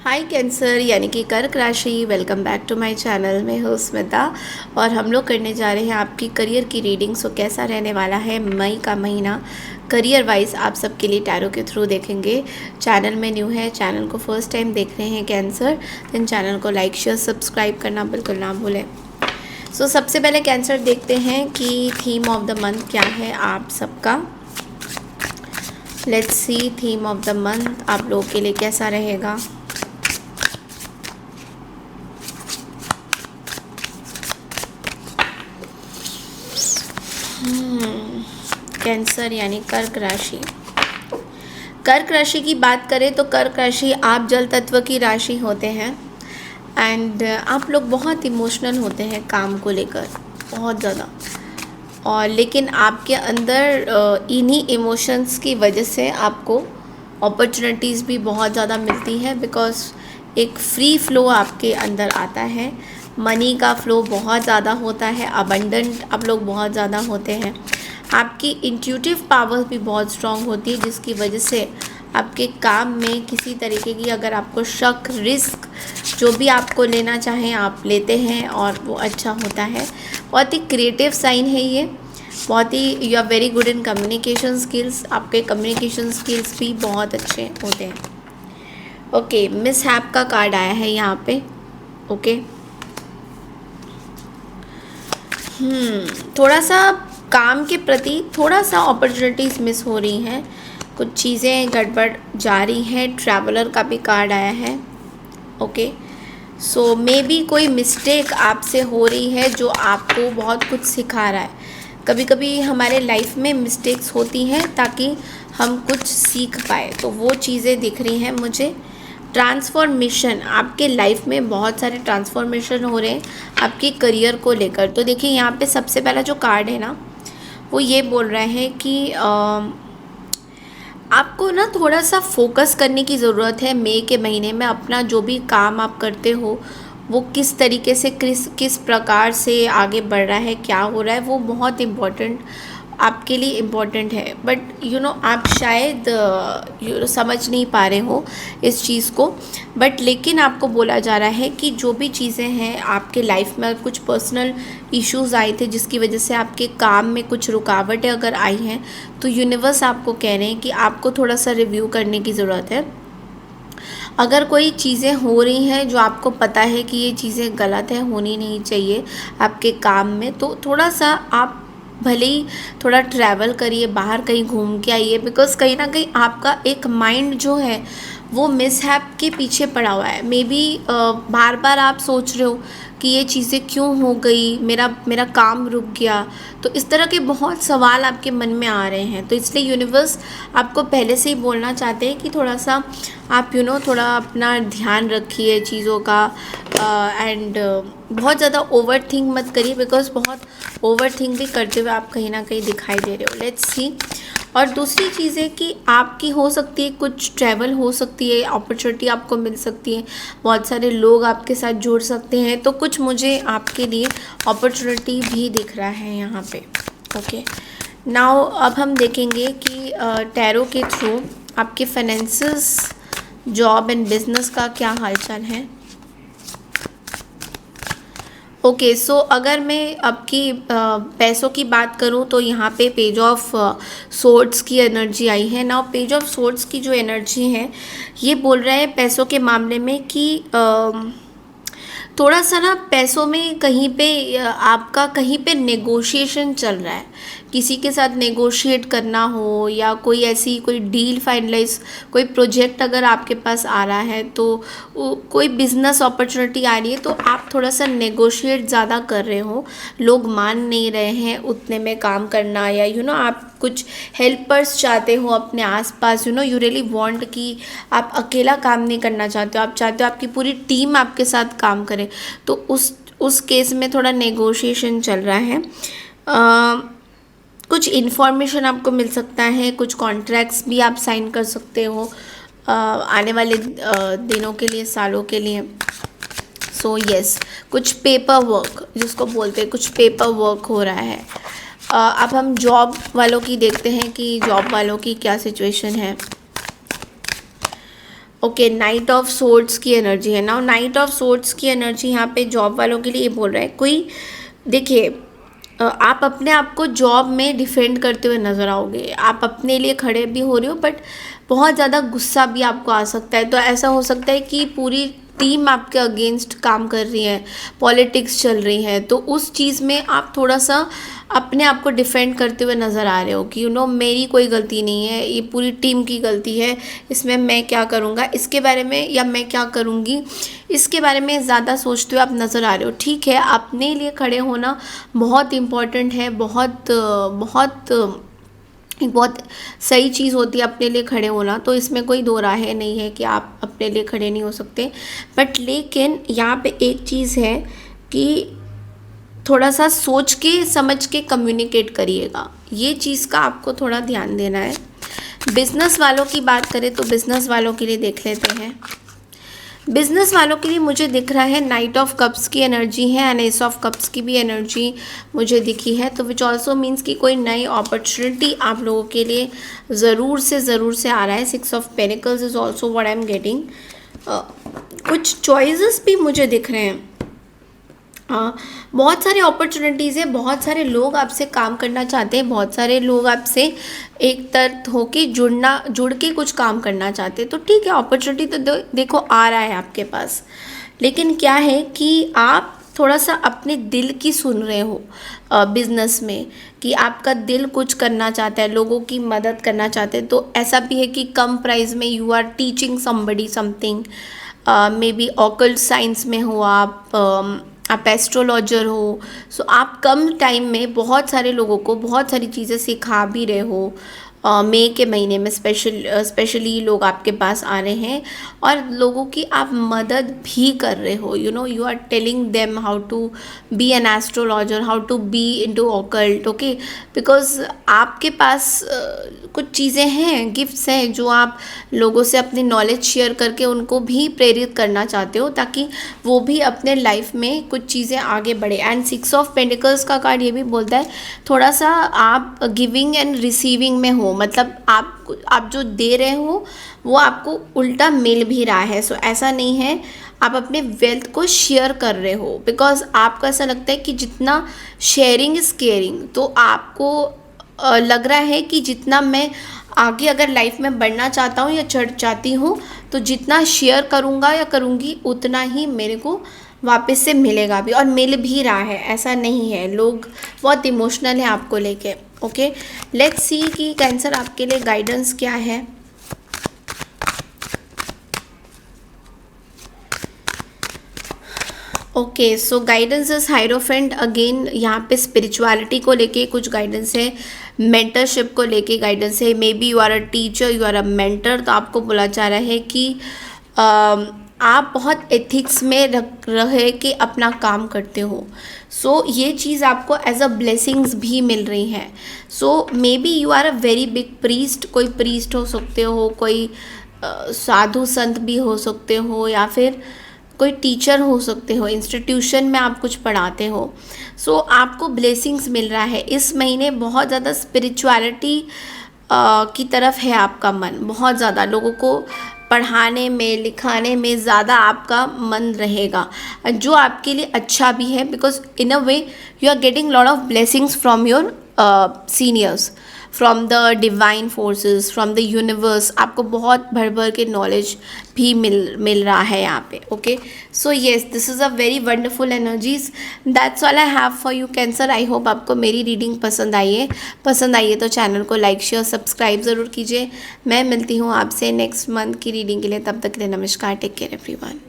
हाय cancer यानी कि कर्क राशि। Welcome back to my channel. मैं हूँ स्मिता और हम लोग करने जा रहे हैं आपकी करियर की रीडिंग। सो कैसा रहने वाला है मई का महीना करियर वाइज आप सबके लिए टैरो के थ्रू देखेंगे। चैनल में न्यू है, चैनल को फर्स्ट टाइम देख रहे हैं कैंसर, देन चैनल को लाइक शेयर सब्सक्राइब करना बिल्कुल ना भूलें। सो सबसे पहले कैंसर देखते हैं कि थीम ऑफ द मंथ क्या है आप सबका। Let's see theme of the month आप लोगों के लिए कैसा रहेगा। कैंसर यानी कर्क राशि। कर्क राशि की बात करें तो कर्क राशि आप जल तत्व की राशि होते हैं एंड आप लोग बहुत इमोशनल होते हैं काम को लेकर, बहुत ज़्यादा। और लेकिन आपके अंदर इन्हीं इमोशंस की वजह से आपको अपॉर्चुनिटीज़ भी बहुत ज़्यादा मिलती हैं, बिकॉज एक फ्री फ्लो आपके अंदर आता है। मनी का फ्लो बहुत ज़्यादा होता है, अबंडेंट आप लोग बहुत ज़्यादा होते हैं। आपकी इंट्यूटिव पावर भी बहुत स्ट्रांग होती है, जिसकी वजह से आपके काम में किसी तरीके की अगर आपको शक, रिस्क जो भी आपको लेना चाहें आप लेते हैं और वो अच्छा होता है। बहुत ही क्रिएटिव साइन है ये, बहुत ही you are very good in communication skills. आपके कम्युनिकेशन स्किल्स भी बहुत अच्छे होते हैं। ओके, मिस हैप का कार्ड आया है यहाँ पे। ओके, थोड़ा सा काम के प्रति थोड़ा सा अपॉर्चुनिटीज़ मिस हो रही हैं, कुछ चीज़ें गड़बड़ जा रही हैं। ट्रैवलर का भी कार्ड आया है। ओके, सो मे बी कोई मिस्टेक आपसे हो रही है जो आपको बहुत कुछ सिखा रहा है। कभी कभी हमारे लाइफ में मिस्टेक्स होती हैं ताकि हम कुछ सीख पाए, तो वो चीज़ें दिख रही हैं मुझे। ट्रांसफॉर्मेशन, आपके लाइफ में बहुत सारे ट्रांसफॉर्मेशन हो रहे हैं आपके करियर को लेकर। तो देखिए यहाँ पे सबसे पहला जो कार्ड है ना, वो ये बोल रहा है कि आपको ना थोड़ा सा फोकस करने की ज़रूरत है मई के महीने में। अपना जो भी काम आप करते हो वो किस तरीके से किस प्रकार से आगे बढ़ रहा है, क्या हो रहा है, वो बहुत इम्पोर्टेंट आपके लिए इम्पोर्टेंट है। बट यू नो आप शायद समझ नहीं पा रहे हो इस चीज़ को। बट लेकिन आपको बोला जा रहा है कि जो भी चीज़ें हैं आपके लाइफ में, कुछ पर्सनल इश्यूज़ आए थे जिसकी वजह से आपके काम में कुछ रुकावटें अगर आई हैं, तो यूनिवर्स आपको कह रहे हैं कि आपको थोड़ा सा रिव्यू करने की ज़रूरत है। अगर कोई चीज़ें हो रही हैं जो आपको पता है कि ये चीज़ें गलत है, होनी नहीं चाहिए आपके काम में, तो थोड़ा सा आप भले ही थोड़ा ट्रैवल करिए, बाहर कहीं घूम के आइए। बिकॉज कहीं ना कहीं आपका एक माइंड जो है वो मिसहैप के पीछे पड़ा हुआ है। मे बी बार बार आप सोच रहे हो कि ये चीज़ें क्यों हो गई, मेरा मेरा काम रुक गया। तो इस तरह के बहुत सवाल आपके मन में आ रहे हैं, तो इसलिए यूनिवर्स आपको पहले से ही बोलना चाहते हैं कि थोड़ा सा आप थोड़ा अपना ध्यान रखिए चीज़ों का। एंड बहुत ज़्यादा ओवर थिंक मत करिए, बिकॉज बहुत ओवर थिंक भी करते हुए आप कहीं ना कहीं दिखाई दे रहे हो। Let's see. और दूसरी चीज़ है कि आपकी हो सकती है कुछ ट्रैवल हो सकती है, अपॉर्चुनिटी आपको मिल सकती है, बहुत सारे लोग आपके साथ जुड़ सकते हैं। तो कुछ मुझे आपके लिए अपॉर्चुनिटी भी दिख रहा है यहाँ पे। ओके, नाउ अब हम देखेंगे कि टैरो के थ्रू आपके फाइनेंसेस, जॉब एंड बिजनेस का क्या हालचाल है। ओके, सो अगर मैं आपकी पैसों की बात करूं तो यहाँ पे पेज ऑफ सोर्ड्स की एनर्जी आई है ना। पेज ऑफ सोर्ड्स की जो एनर्जी है ये बोल रहा है पैसों के मामले में कि थोड़ा सा ना पैसों में कहीं पे आपका कहीं पे नेगोशिएशन चल रहा है। किसी के साथ नेगोशिएट करना हो या कोई ऐसी कोई डील फाइनलाइज, कोई प्रोजेक्ट अगर आपके पास आ रहा है, तो कोई बिजनेस अपॉर्चुनिटी आ रही है, तो आप थोड़ा सा नेगोशिएट ज़्यादा कर रहे हो। लोग मान नहीं रहे हैं उतने में काम करना, या आप कुछ हेल्पर्स चाहते हो अपने आसपास। यू रियली वांट कि आप अकेला काम नहीं करना चाहते हो, आप चाहते हो आपकी पूरी टीम आपके साथ काम करे। तो उस केस में थोड़ा नेगोशिएशन चल रहा है। कुछ इन्फॉर्मेशन आपको मिल सकता है, कुछ कॉन्ट्रैक्ट्स भी आप साइन कर सकते हो आने वाले दिनों के लिए, सालों के लिए। सो यस, कुछ पेपर वर्क जिसको बोलते हैं, कुछ पेपर वर्क हो रहा है। अब हम जॉब वालों की देखते हैं कि जॉब वालों की क्या सिचुएशन है। ओके, नाइट ऑफ सोर्ड्स की एनर्जी है ना। नाइट ऑफ सोर्ड्स की एनर्जी यहाँ पे जॉब वालों के लिए ये बोल रहा है, कोई देखिए आप अपने आप को जॉब में डिफेंड करते हुए नज़र आओगे, आप अपने लिए खड़े भी हो रहे हो, बट बहुत ज़्यादा गुस्सा भी आपको आ सकता है। तो ऐसा हो सकता है कि पूरी टीम आपके अगेंस्ट काम कर रही है, पॉलिटिक्स चल रही है, तो उस चीज़ में आप थोड़ा सा अपने आप को डिफेंड करते हुए नज़र आ रहे हो कि मेरी कोई गलती नहीं है, ये पूरी टीम की गलती है, इसमें मैं क्या करूँगा इसके बारे में, या मैं क्या करूँगी इसके बारे में ज़्यादा सोचते हुए आप नज़र आ रहे हो। ठीक है, अपने लिए खड़े होना बहुत इम्पॉर्टेंट है, एक बहुत सही चीज़ होती है अपने लिए खड़े होना, तो इसमें कोई दो राहें नहीं है कि आप अपने लिए खड़े नहीं हो सकते। बट लेकिन यहाँ पे एक चीज़ है कि थोड़ा सा सोच के समझ के कम्युनिकेट करिएगा, ये चीज़ का आपको थोड़ा ध्यान देना है। बिज़नेस वालों की बात करें तो बिज़नेस वालों के लिए देख लेते हैं। बिज़नेस वालों के लिए मुझे दिख रहा है नाइट ऑफ कप्स की एनर्जी है एंड एस ऑफ कप्स की भी एनर्जी मुझे दिखी है, तो विच ऑल्सो मीन्स कि कोई नई अपॉर्चुनिटी आप लोगों के लिए ज़रूर से आ रहा है। 6 of pentacles is also what I am getting. कुछ चॉइसेस भी मुझे दिख रहे हैं। बहुत सारे अपॉर्चुनिटीज़ है, बहुत सारे लोग आपसे काम करना चाहते हैं, बहुत सारे लोग आपसे एक तरह होके जुड़ के कुछ काम करना चाहते हैं। तो ठीक है, अपॉर्चुनिटी तो देखो आ रहा है आपके पास, लेकिन क्या है कि आप थोड़ा सा अपने दिल की सुन रहे हो बिज़नेस में, कि आपका दिल कुछ करना चाहता है, लोगों की मदद करना चाहते हैं। तो ऐसा भी है कि कम प्राइस में you are teaching somebody something, maybe occult science में हो आप एस्ट्रोलॉजर हो, सो आप कम टाइम में बहुत सारे लोगों को बहुत सारी चीज़ें सिखा भी रहे हो। मई के महीने में स्पेशली लोग आपके पास आ रहे हैं और लोगों की आप मदद भी कर रहे हो। You are telling them how to be an astrologer, how to be into occult, okay, because आपके पास कुछ चीज़ें हैं, गिफ्ट्स हैं जो आप लोगों से अपनी नॉलेज शेयर करके उनको भी प्रेरित करना चाहते हो, ताकि वो भी अपने लाइफ में कुछ चीज़ें आगे बढ़े। एंड 6 ऑफ पेंटिकल्स का कार्ड ये भी बोलता है थोड़ा सा आप गिविंग एंड रिसीविंग में हो, मतलब आप जो दे रहे हो वो आपको उल्टा मिल भी रहा है। सो ऐसा नहीं है, आप अपने वेल्थ को शेयर कर रहे हो, बिकॉज आपको ऐसा लगता है कि जितना शेयरिंग इज़ केयरिंग, तो आपको लग रहा है कि जितना मैं आगे अगर लाइफ में बढ़ना चाहता हूँ या चढ़ चाहती हूँ, तो जितना शेयर करूँगा या करूँगी उतना ही मेरे को वापस से मिलेगा भी, और मिल भी रहा है। ऐसा नहीं है, लोग बहुत इमोशनल है आपको लेके। ओके, लेट्स सी कि कैंसर आपके लिए गाइडेंस क्या है। Okay, so guidance is hierophant. Again यहाँ पे स्पिरिचुअलिटी को लेके कुछ गाइडेंस है, मेंटरशिप को लेके गाइडेंस है। Maybe you are a teacher, you are a mentor, तो आपको बोला जा रहा है कि आप बहुत एथिक्स में रह के अपना काम करते हो। सो ये चीज़ आपको एज अ ब्लेसिंग्स भी मिल रही हैं। So maybe you are a very big priest, कोई प्रीस्ट हो सकते हो, कोई साधु संत भी हो सकते हो, या फिर कोई टीचर हो सकते हो, इंस्टीट्यूशन में आप कुछ पढ़ाते हो। सो आपको ब्लेसिंग्स मिल रहा है इस महीने। बहुत ज़्यादा स्पिरिचुअलिटी की तरफ है आपका मन, बहुत ज़्यादा लोगों को पढ़ाने में लिखाने में ज़्यादा आपका मन रहेगा, जो आपके लिए अच्छा भी है, because in a way you are getting lot of blessings from your seniors, from the divine forces, from the universe. आपको बहुत भर भर के नॉलेज भी मिल रहा है यहाँ पे। Okay, so yes, this is a very wonderful energies. That's all I have for you cancer. I hope आपको मेरी रीडिंग पसंद आई है तो चैनल को लाइक शेयर सब्सक्राइब ज़रूर कीजिए। मैं मिलती हूँ आपसे नेक्स्ट मंथ की रीडिंग के लिए, तब तक के लिए नमस्कार, टेक केयर एवरीवन।